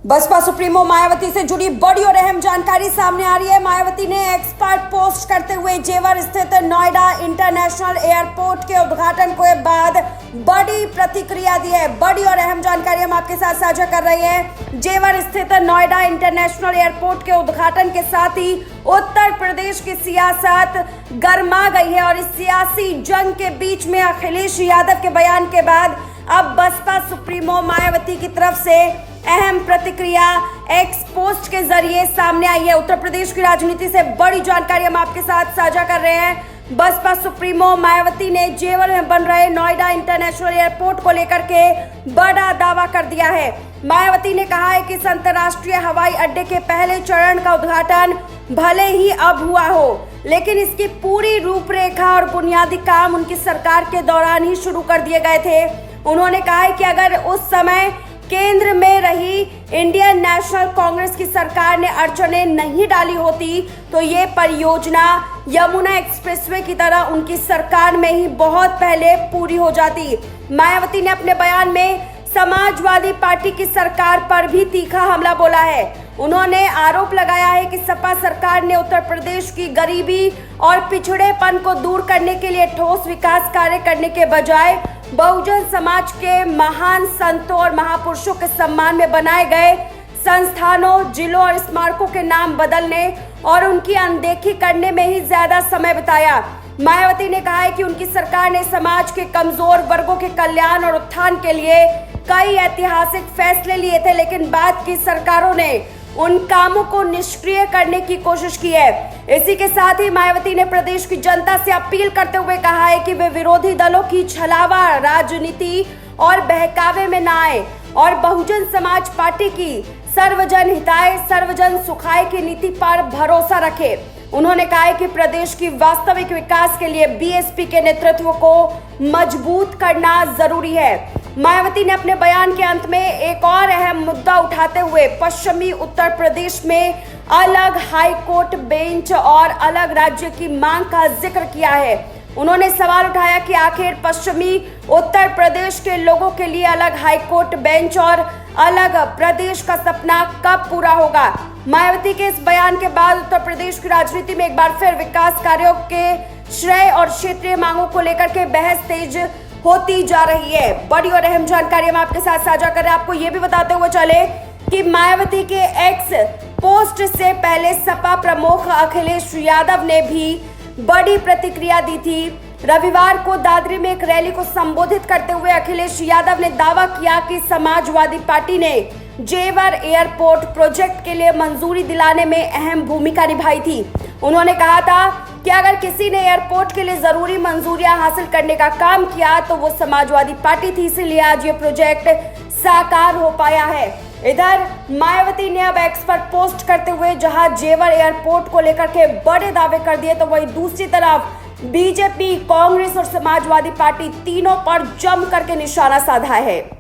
Baspa supremo Mayawati से जुड़ी बड़ी और अहम जानकारी सामने आ रही है। मायावती ने एक्सपर्ट पोस्ट करते हुए जेवर स्थित नोएडा इंटरनेशनल एयरपोर्ट के उद्घाटन के बाद बड़ी प्रतिक्रिया दी है। बड़ी और अहम जानकारी हम आपके साथ साझा कर रहे हैं। जेवर स्थित नोएडा इंटरनेशनल एयरपोर्ट के उद्घाटन के साथ ही उत्तर प्रदेश की सियासत गर्मा गई है और इस सियासी जंग के बीच में अखिलेश यादव के बयान के बाद अब बसपा सुप्रीमो मायावती की तरफ से अहम प्रतिक्रिया एक्स पोस्ट के जरिए सामने आई है। उत्तर प्रदेश की राजनीति से बड़ी जानकारी हम आपके साथ साझा कर रहे हैं। बसपा सुप्रीमो मायावती ने जेवर में बन रहे नोएडा इंटरनेशनल एयरपोर्ट को लेकर के बड़ा दावा कर दिया है। मायावती ने कहा है कि इस अंतर्राष्ट्रीय हवाई अड्डे के पहले चरण का उद्घाटन भले ही अब हुआ हो, लेकिन इसकी पूरी रूपरेखा और बुनियादी काम उनकी सरकार के दौरान ही शुरू कर दिए गए थे। उन्होंने कहा है कि अगर उस समय केंद्र में रही इंडियन नेशनल कांग्रेस की सरकार ने अड़चनें नहीं डाली होती तो ये परियोजना यमुना एक्सप्रेसवे की तरह उनकी सरकार में ही बहुत पहले पूरी हो जाती। मायावती ने अपने बयान में समाजवादी पार्टी की सरकार पर भी तीखा हमला बोला है। उन्होंने आरोप लगाया है कि सपा सरकार ने उत्तर प्रदेश की गरीबी और पिछड़ेपन को दूर करने के लिए ठोस विकास कार्य करने के बजाय बहुजन समाज के महान संतों और महापुरुषों के सम्मान में बनाए गए संस्थानों, जिलों और स्मारकों के नाम बदलने और उनकी अनदेखी करने में ही ज्यादा समय बिताया। मायावती ने कहा है कि उनकी सरकार ने समाज के कमजोर वर्गों के कल्याण और उत्थान के लिए कई ऐतिहासिक फैसले लिए थे, लेकिन बाद की सरकारों ने उन कामों को निष्क्रिय करने की कोशिश की है। इसी के साथ ही मायावती ने प्रदेश की जनता से अपील करते हुए कहा है कि वे विरोधी दलों की छलावा राजनीति और बहकावे में न आए और बहुजन समाज पार्टी की सर्वजन हिताय सर्वजन सुखाय की नीति पर भरोसा रखे। उन्होंने कहा है कि प्रदेश की वास्तविक विकास के लिए बीएसपी के नेतृत्व को मजबूत करना जरूरी है। मायावती ने अपने बयान के अंत में एक और अहम मुद्दा उठाते हुए पश्चिमी उत्तर प्रदेश में अलग हाई कोर्ट बेंच और अलग राज्य की मांग का जिक्र किया है। उन्होंने सवाल उठाया कि आखिर पश्चिमी उत्तर प्रदेश के लोगों के लिए अलग हाई कोर्ट बेंच और अलग प्रदेश का सपना कब पूरा होगा। मायावती के इस बयान के बाद उत्तर प्रदेश की राजनीति में एक बार फिर विकास कार्यों के श्रेय और क्षेत्रीय मांगों को लेकर के बहस तेज होती जा रही है। बड़ी और अहम जानकारी हम आपके साथ साझा कर रहे हैं। आपको ये भी बताते हुए चले कि मायावती के एक्स पोस्ट से पहले सपा प्रमुख अखिलेश यादव ने भी बड़ी प्रतिक्रिया दी थी। रविवार को दादरी में एक रैली को संबोधित करते हुए अखिलेश यादव ने दावा किया कि समाजवादी पार्टी ने जेवर एयरपोर्ट प्रोजेक्ट के लिए मंजूरी दिलाने में अहम भूमिका निभाई थी। उन्होंने कहा था कि अगर किसी ने एयरपोर्ट के लिए जरूरी मंजूरियां हासिल करने का काम किया तो वो समाजवादी पार्टी थी, इसलिए आज ये प्रोजेक्ट साकार हो पाया है। इधर मायावती ने अब एक्सपर्ट पोस्ट करते हुए जहां जेवर एयरपोर्ट को लेकर के बड़े दावे कर दिए तो वहीं दूसरी तरफ बीजेपी, कांग्रेस और समाजवादी पार्टी तीनों पर जम करके निशाना साधा है।